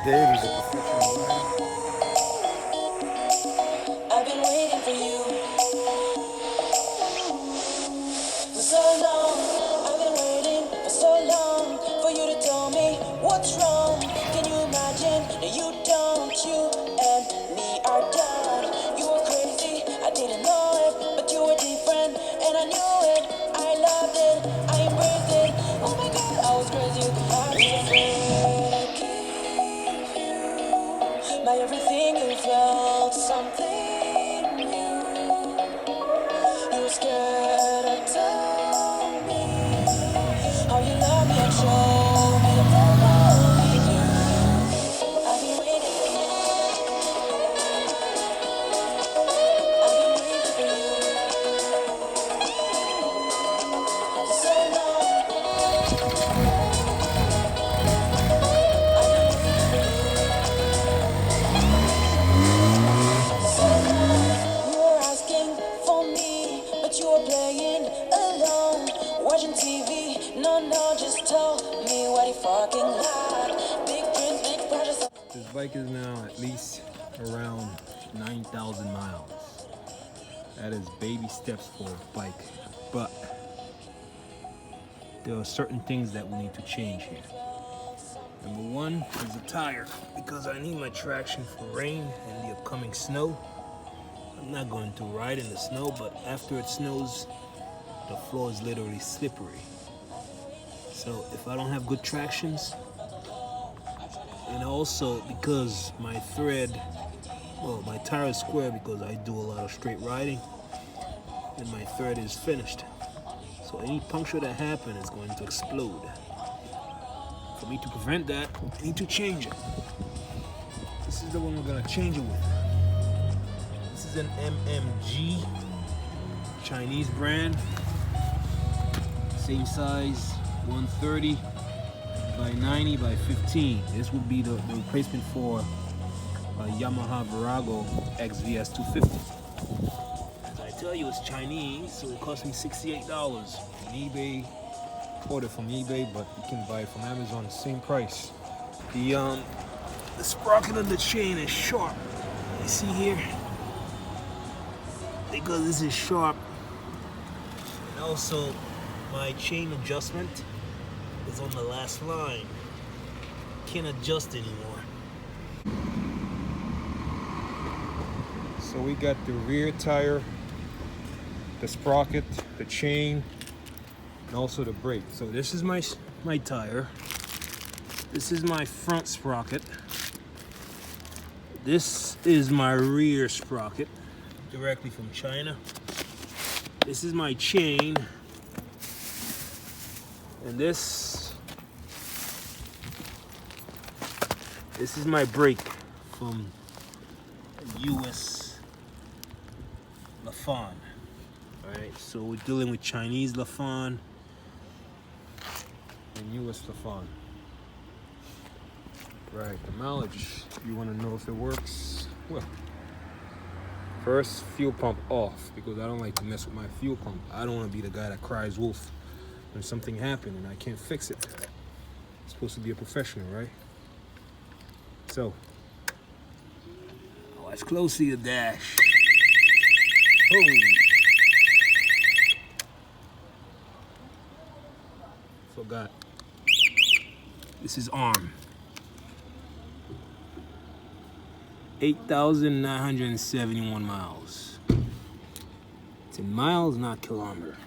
Dave is a professional rider. I've been waiting for you for so long. I've been waiting for so long for you to tell me what's wrong. Can you imagine? No, you don't. You and me are done. You were crazy, I didn't know it, but you were different, and I knew it. I loved it, I embraced it. Oh my God, I was crazy. I was afraid. Give you my everything. You felt something new. You were scared to tell me how you love me and show me that I'm only you. I've been waiting for you. I've been waiting for you for so long. I've been waiting for you for so long. You were asking for me, but you were playing alone, watching TV. No, no, just tell me what you fucking like. Big dreams, big projects. This bike is now at least around 9,000 miles. That is baby steps for a bike, but there are certain things that we need to change here. Number one is the tire, because I need my traction for rain and the upcoming snow. I'm not going to ride in the snow, but after it snows, the floor is literally slippery. So if I don't have good tractions, and also because my my tire is square because I do a lot of straight riding, and my thread is finished. So any puncture that happens is going to explode. For me to prevent that, I need to change it. This is the one we're gonna change it with. This is an MMG, Chinese brand, same size, 130 by 90 by 15. This would be the replacement for a Yamaha XVS250. As I tell you, it's Chinese, so it cost me $68 on eBay. Ordered from eBay, but you can buy it from Amazon, same price. The sprocket of the chain is sharp. You see here? Because this is sharp. And also, my chain adjustment is on the last line. Can't adjust anymore. So we got the rear tire, the sprocket, the chain, and also the brake. So this is my tire. This is my front sprocket. This is my rear sprocket, directly from China. This is my chain. And this is my brake from US Lifan. Alright, so we're dealing with Chinese Lifan and US Lifan. Right, the mileage, you want to know if it works? Well, first, fuel pump off, because I don't like to mess with my fuel pump. I don't want to be the guy that cries wolf when something happened and I can't fix it. I'm supposed to be a professional, right? So, watch closely the dash. Oh. Forgot. This is arm. 8,971 miles. It's in miles, not kilometers.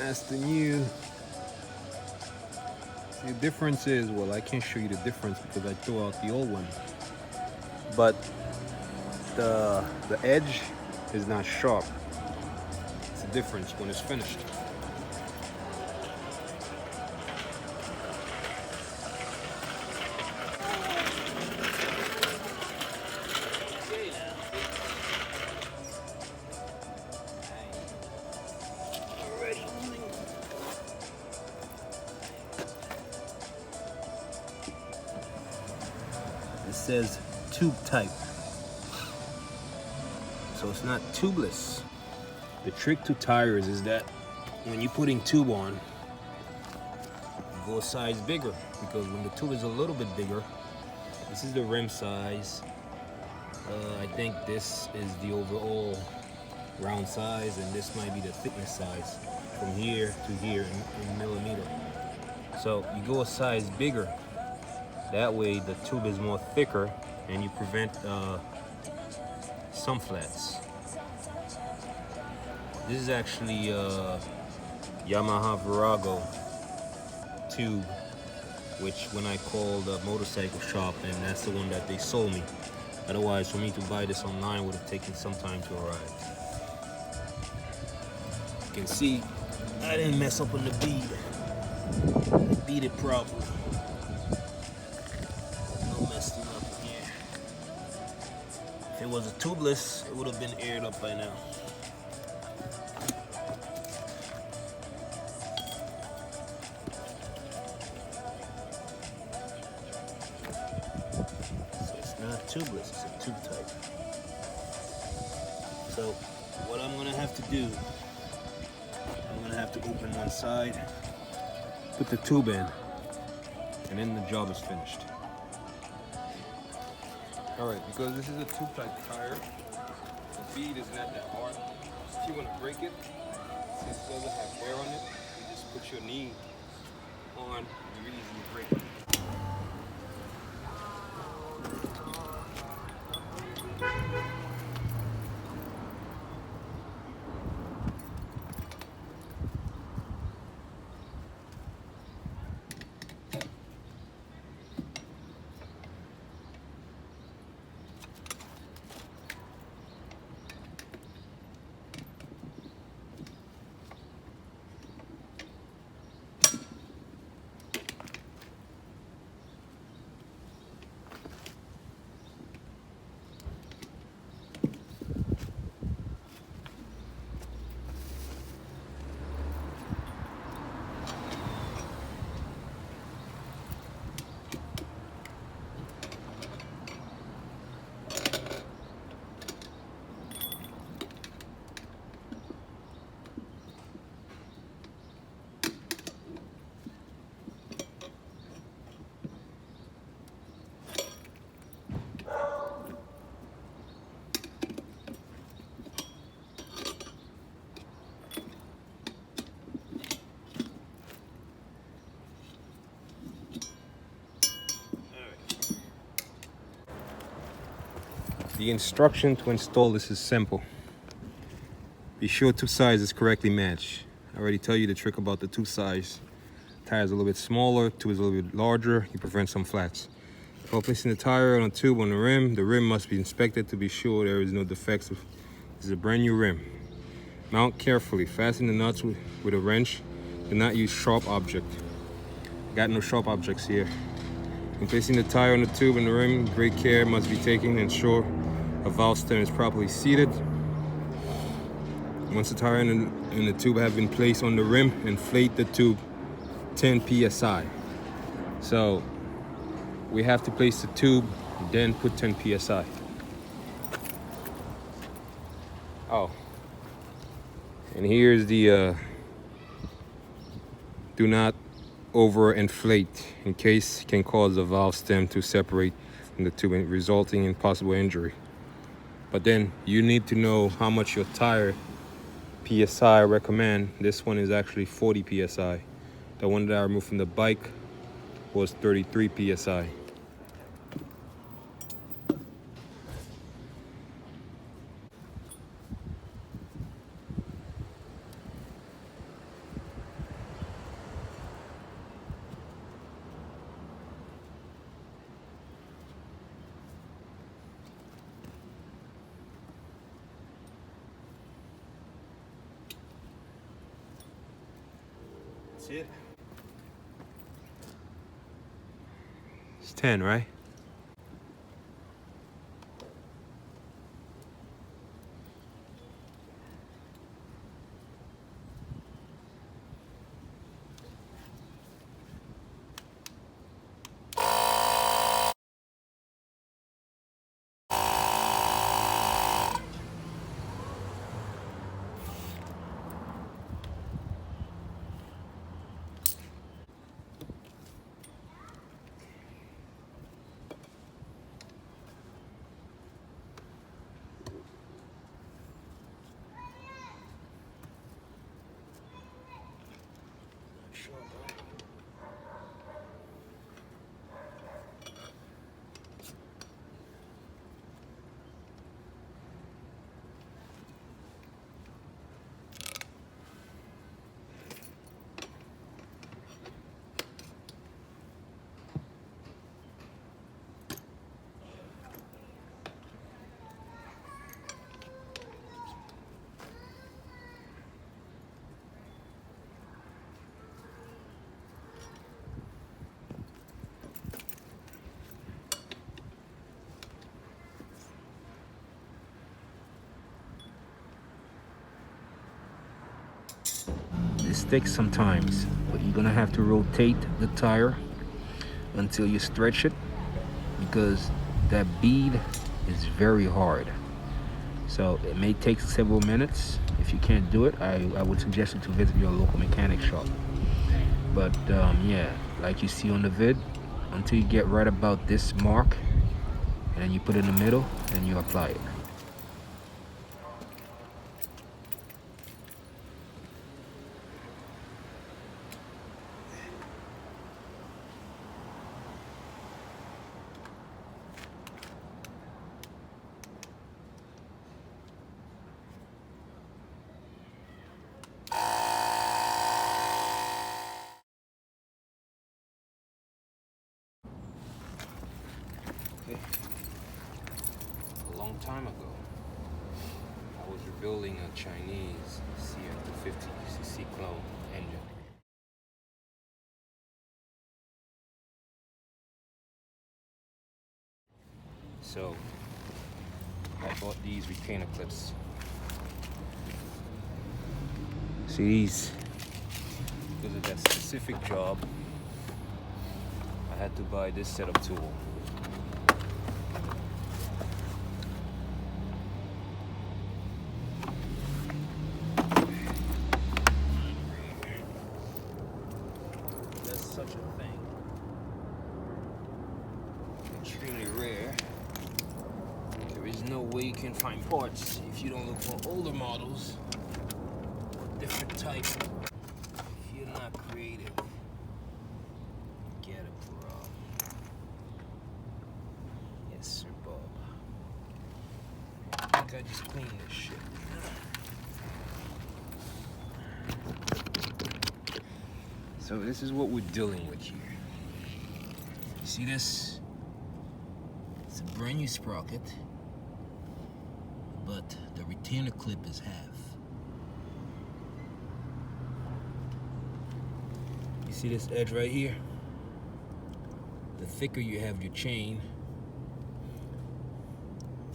as the new. The difference is, well, I can't show you the difference because I threw out the old one, but the edge is not sharp. It's a difference when it's finished. It says tube type, so it's not tubeless. The trick to tires is that when you're putting tube on, you go a size bigger, because when the tube is a little bit bigger, this is the rim size. I think this is the overall round size, and this might be the thickness size from here to here in millimeter. So you go a size bigger. That way the tube is more thicker and you prevent some flats. This is actually Yamaha Virago tube, which when I called the motorcycle shop, and that's the one that they sold me. Otherwise, for me to buy this online would have taken some time to arrive. You can see I didn't mess up on the bead. I beat it properly. No messing up here. If it was a tubeless, it would have been aired up by now. Tubeless, it's a tube type. So what I'm gonna have to do, I'm gonna have to open one side, put the tube in, and then the job is finished. Alright, because this is a tube type tire, the bead is not that hard. If you want to break it, since it doesn't have air on it, you just put your knee on, you really easily break it. The instruction to install this is simple. Be sure two sides is correctly matched. I already tell you the trick about the two sides. Tire is a little bit smaller, tube is a little bit larger, you prevent some flats. While placing the tire on a tube on the rim must be inspected to be sure there is no defects. This is a brand new rim. Mount carefully, fasten the nuts with a wrench. Do not use sharp object. Got no sharp objects here. When placing the tire on the tube and the rim, great care must be taken to ensure a valve stem is properly seated. Once the tire and the tube have been placed on the rim, inflate the tube 10 psi. So we have to place the tube, then put 10 psi. Oh, and here's the do not overinflate in case it can cause the valve stem to separate from the tube, resulting in possible injury. But then you need to know how much your tire PSI recommend. This one is actually 40 PSI. The one that I removed from the bike was 33 PSI. That's it. It's 10, right? This takes sometimes, but you're gonna have to rotate the tire until you stretch it, because that bead is very hard. So it may take several minutes. If you can't do it, I would suggest you to visit your local mechanic shop. But yeah, like you see on the vid, until you get right about this mark, and then you put it in the middle, and you apply it. Okay. A long time ago, I was rebuilding a Chinese CF250 clone engine. So I bought these retainer clips. See these? Because of that specific job, I had to buy this set of tool. That's such a thing. Extremely rare. There is no way you can find parts if you don't look for older models or different types. If you're not creative, get a problem. Yes, sir, Bob. I think I just cleaned this shit. So this is what we're dealing with here. You see this? It's a brand new sprocket, but the retainer clip is half. You see this edge right here? The thicker you have your chain,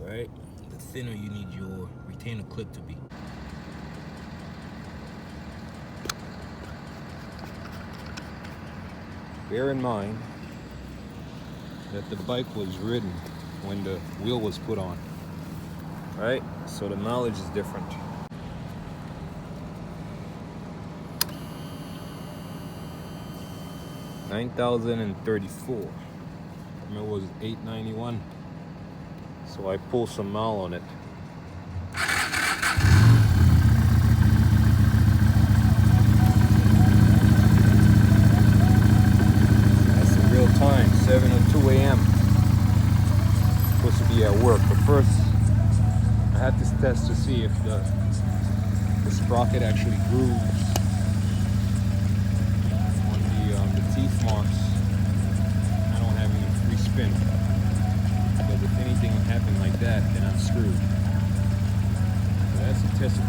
right, the thinner you need your retainer clip to be. Bear in mind that the bike was ridden when the wheel was put on, right? So the mileage is different. $9,034. It was $891. So I pulled some mile on it. That's in real time, 7:02 a.m. Supposed to be at work, but first I had this test to see if the sprocket actually grooves on the teeth marks. I don't have any free spin, but if anything would happen like that, then I'm screwed. So that's a test of